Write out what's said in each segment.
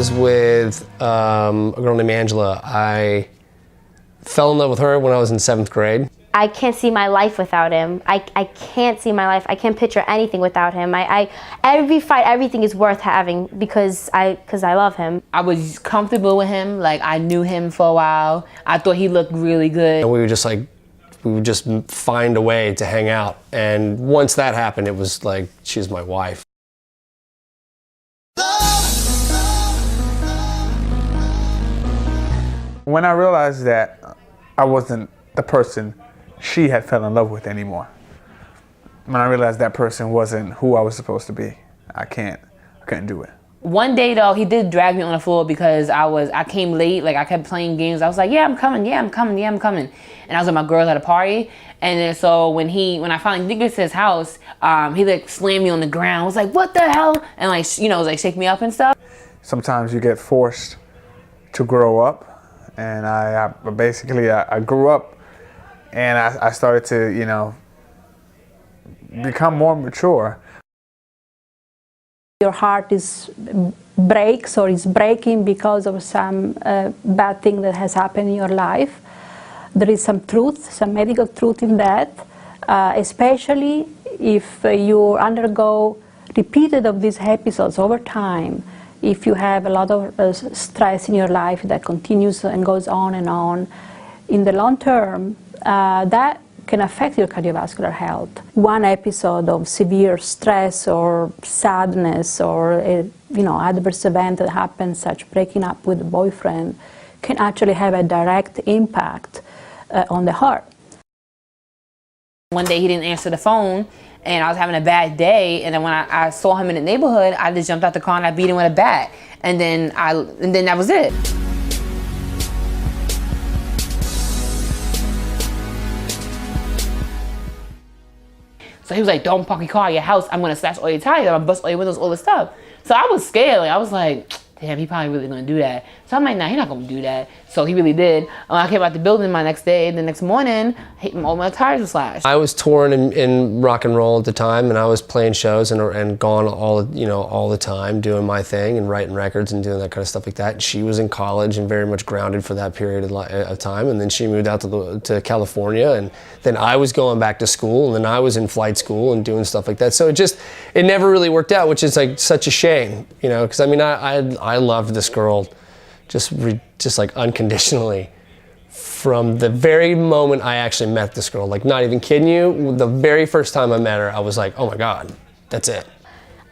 was with a girl named Angela. I fell in love with her when I was in 7th grade. I can't see my life without him. I can't see my life. I can't picture anything without him. Every fight, everything is worth having because I love him. I was comfortable with him. Like, I knew him for a while. I thought he looked really good. And we would just find a way to hang out. And once that happened, it was like, she was my wife. When I realized that I wasn't the person she had fell in love with anymore, when I realized that person wasn't who I was supposed to be, I couldn't do it. One day though, he did drag me on the floor because I came late. Like, I kept playing games. I was like, yeah, I'm coming, yeah, I'm coming, yeah, I'm coming. And I was with my girls at a party. And then so when I finally did to his house, he like slammed me on the ground. I was like, what the hell? And like, you know, was like shake me up and stuff. Sometimes you get forced to grow up. And I basically grew up and I started to, you know, become more mature. Your heart breaks or is breaking because of some bad thing that has happened in your life. There is some truth, some medical truth in that, especially if you undergo repeated of these episodes over time. If you have a lot of stress in your life that continues and goes on and on, in the long term, that can affect your cardiovascular health. One episode of severe stress or sadness or a adverse event that happens, such breaking up with a boyfriend, can actually have a direct impact on the heart. One day he didn't answer the phone, and I was having a bad day, and then when I saw him in the neighborhood, I just jumped out the car and I beat him with a bat, and then that was it. So he was like, don't park your car at your house. I'm gonna slash all your tires, I'm gonna bust all your windows, all this stuff. So I was scared. Like, I was like, damn, he probably really gonna do that. So I'm like, nah, he's not gonna do that. So he really did. When I came out the building my next day, the next morning, all my tires were slashed. I was touring in rock and roll at the time, and I was playing shows and gone all the time, doing my thing and writing records and doing that kind of stuff like that. And she was in college and very much grounded for that period of time. And then she moved out to California, and then I was going back to school, and then I was in flight school and doing stuff like that. So it never really worked out, which is like such a shame, you know, because I mean, I loved this girl just like unconditionally from the very moment I actually met this girl. Like, not even kidding you, the very first time I met her, I was like, oh my God, that's it.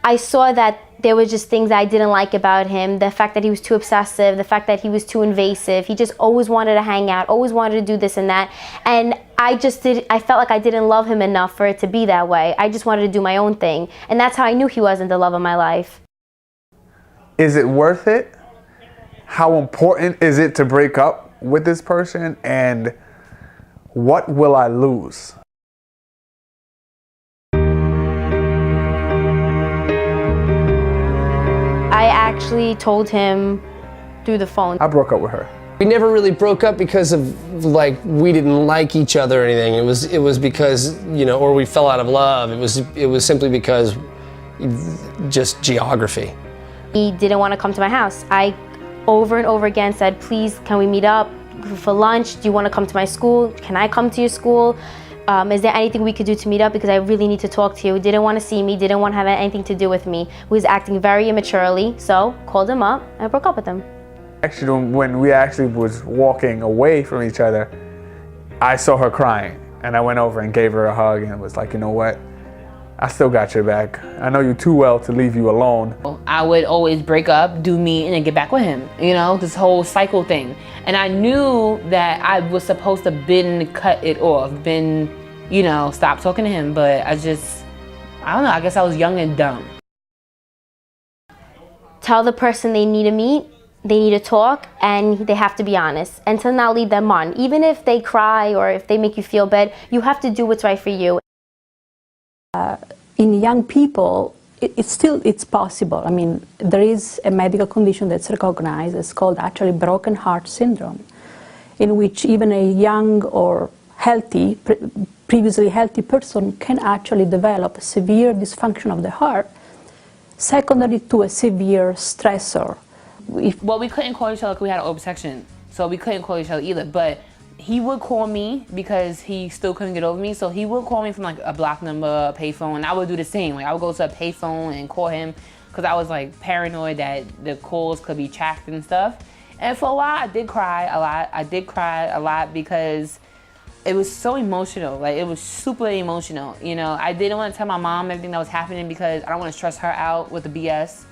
I saw that there were just things I didn't like about him. The fact that he was too obsessive, the fact that he was too invasive. He just always wanted to hang out, always wanted to do this and that. And I felt like I didn't love him enough for it to be that way. I just wanted to do my own thing. And that's how I knew he wasn't the love of my life. Is it worth it? How important is it to break up with this person? And what will I lose? I actually told him through the phone. I broke up with her. We never really broke up because of, like, we didn't like each other or anything. It was because, you know, or we fell out of love. It was simply because just geography. He didn't want to come to my house. I over and over again said, please, can we meet up for lunch? Do you want to come to my school? Can I come to your school? Is there anything we could do to meet up? Because I really need to talk to you. Didn't want to see me, didn't want to have anything to do with me. He was acting very immaturely, so called him up and I broke up with him. Actually, when we actually was walking away from each other, I saw her crying, and I went over and gave her a hug and was like, you know what? I still got your back. I know you too well to leave you alone. I would always break up, do me, and then get back with him. You know, this whole cycle thing. And I knew that I was supposed to cut it off, you know, stop talking to him. But I don't know, I guess I was young and dumb. Tell the person they need to meet, they need to talk, and they have to be honest. And to not lead them on. Even if they cry or if they make you feel bad, you have to do what's right for you. In young people, it's possible. I mean, there is a medical condition that's recognized. It's called actually broken heart syndrome, in which even a young or healthy, previously healthy person can actually develop severe dysfunction of the heart, secondary to a severe stressor, Well, we couldn't call each other because we had an open section, so we couldn't call each other either. But he would call me because he still couldn't get over me, so he would call me from like a block number, a payphone, and I would do the same. Like I would go to a payphone and call him because I was like paranoid that the calls could be tracked and stuff. And for a while, I did cry a lot. I did cry a lot because it was so emotional. Like it was super emotional. You know, I didn't want to tell my mom everything that was happening because I don't want to stress her out with the BS.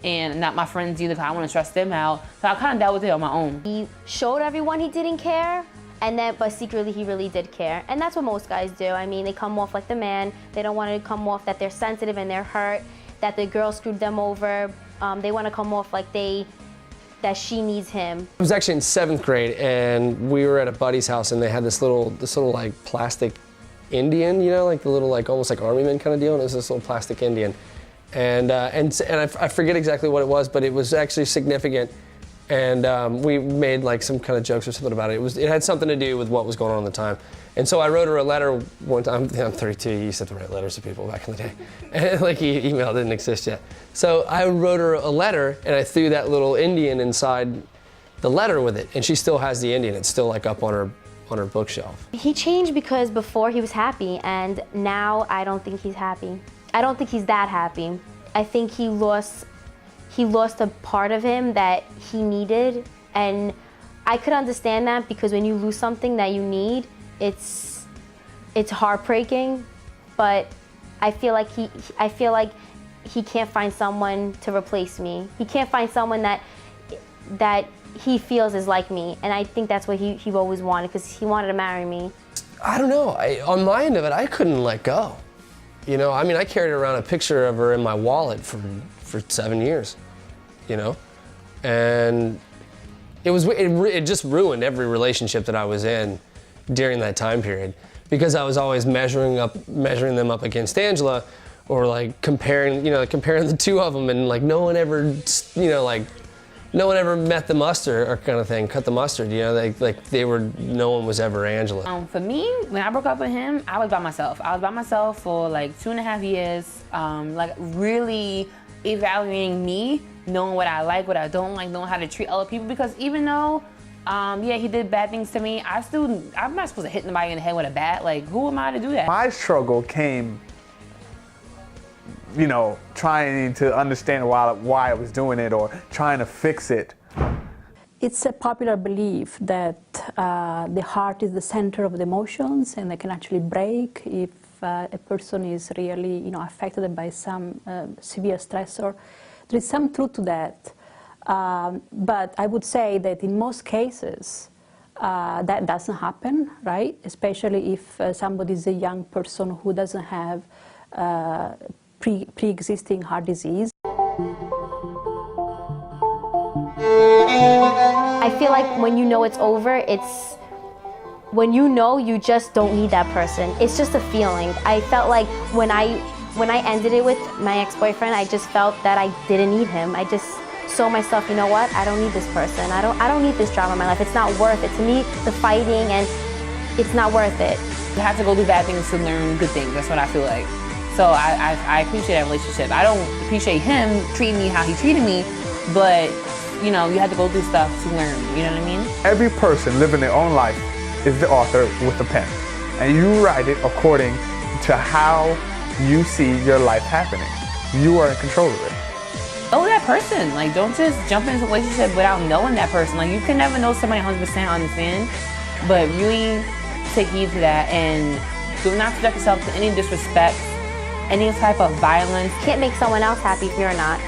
And not my friends either, because I want to stress them out. So I kind of dealt with it on my own. He showed everyone he didn't care, but secretly he really did care. And that's what most guys do. I mean, they come off like the man. They don't want to come off that they're sensitive and they're hurt, that the girl screwed them over. They want to come off like that she needs him. I was actually in 7th grade, and we were at a buddy's house, and they had this little like plastic Indian, you know, like the little like almost like army man kind of deal, and it was this little plastic Indian. And I forget exactly what it was, but it was actually significant. And we made like some kind of jokes or something about it. It had something to do with what was going on at the time. And so I wrote her a letter one time. I'm 32. You used to have to write letters to people back in the day. And like email didn't exist yet. So I wrote her a letter, and I threw that little Indian inside the letter with it. And she still has the Indian. It's still like up on her bookshelf. He changed because before he was happy, and now I don't think he's happy. I don't think he's that happy. I think he lost a part of him that he needed, and I could understand that because when you lose something that you need, it's heartbreaking. But I feel like he can't find someone to replace me. He can't find someone that he feels is like me, and I think that's what he always wanted, because he wanted to marry me. I don't know. On my end of it, I couldn't let go. You know, I mean, I carried around a picture of her in my wallet for 7 years, you know? And it just ruined every relationship that I was in during that time period, because I was always measuring them up against Angela, or like comparing the two of them, and like no one ever met the mustard, or kind of thing, cut the mustard, you know, no one was ever Angela. For me, when I broke up with him, I was by myself. I was by myself for like 2.5 years, like really evaluating me, knowing what I like, what I don't like, knowing how to treat other people, because even though, yeah, he did bad things to me, I'm not supposed to hit somebody in the head with a bat. Like, who am I to do that? My struggle came, you know, trying to understand why I was doing it, or trying to fix it. It's a popular belief that the heart is the center of the emotions, and they can actually break if a person is really, you know, affected by some severe stressor. There is some truth to that, but I would say that in most cases that doesn't happen, right? Especially if somebody is a young person who doesn't have pre-existing heart disease. I feel like when you know it's over, when you know you just don't need that person. It's just a feeling. I felt like when I ended it with my ex-boyfriend, I just felt that I didn't need him. I just saw myself, you know what? I don't need this person. I don't need this drama in my life. It's not worth it. To me, the fighting, and it's not worth it. You have to go do bad things to learn good things. That's what I feel like. So I appreciate that relationship. I don't appreciate him treating me how he treated me, but you know, you have to go through stuff to learn, you know what I mean? Every person living their own life is the author with a pen. And you write it according to how you see your life happening. You are in control of it. Know that person. Like, don't just jump into a relationship without knowing that person. Like, you can never know somebody 100% understand, but really take heed to that, and do not subject yourself to any disrespect, any type of violence. You can't make someone else happy if you're not.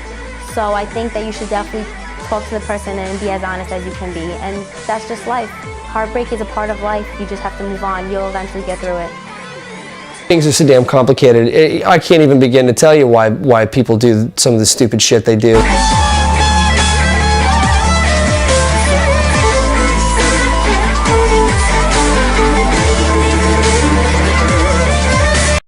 So I think that you should definitely talk to the person and be as honest as you can be, and that's just life. Heartbreak is a part of life. You just have to move on. You'll eventually get through it. Things are so damn complicated. I can't even begin to tell you why people do some of the stupid shit they do.